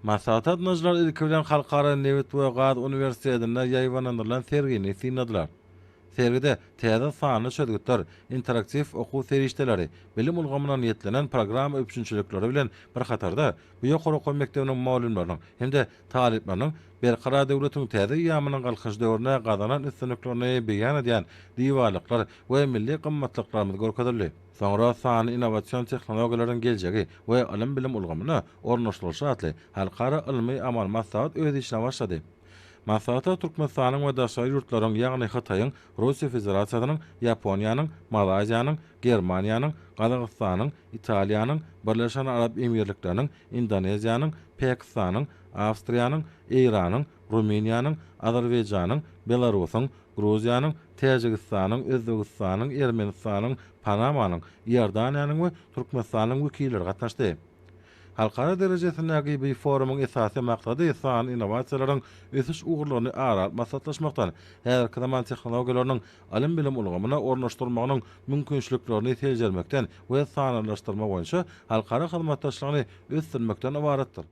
Masatat najlar ilki bilen Halkara Nevit we Gaz Uniwersitetinde ýaýwanlandyrylan sergini synadlar. Sergide täze sanly çözgütler, interaktiv okuw serişdeleri, bilim ulgamyna niýetlenen program öpüşünçilikleri bilen bir hatarda bu ýokary okuw mekdebiniň mawlumlarynyň hemde talipleriniň berkara döwletiň täze ýamynyň galkyş döwrüne gazanan üstünliklerini beýan edýän diýwalyklar we milli gymmatlyklarymy görkezildi. Soňra sany innowasion tehnologiýalaryň geljegi we alim bilim ulgamyna ornaşdyrylyşy atly halkara ilmi amal maslahat öz işine başlady. Maslahata Türkmenistanyň we daşary ýurtlaryň, ýagny Hataýyň, Russiýa Federasiýasynyň, Ýaponiýanyň, Malaziýanyň, Germaniýanyň, Gazagystanyň, Italiýanyň, Birleşen Arap Emirlikleriniň, Indoneziýanyň, Pakistanyň, Awstriýanyň, Iranyň, Ruminiýanyň, Azerbaýjanyň, Belarusyň, Gruziýanyň, Täjikistanyň, Özbegistanyň, Ermenistanyň, Panamanyň, Ýordaniýanyň we Türkmenistanyň wekilleri gatnaşdy. Halkara derejesindäki bu forumyň esasy maksady san innovasiýalaryň ösüş ugurlaryny aral maslahatlaşmakdan, her zaman tehnologiýalarynyň alim bilim ulgamyna ornaşdyrmagynyň mümkinçiliklerini tejelmekden we sanalaşdyrmak boýunça halkara hyzmatdaşlygyny ösdürmekden ibaretdir.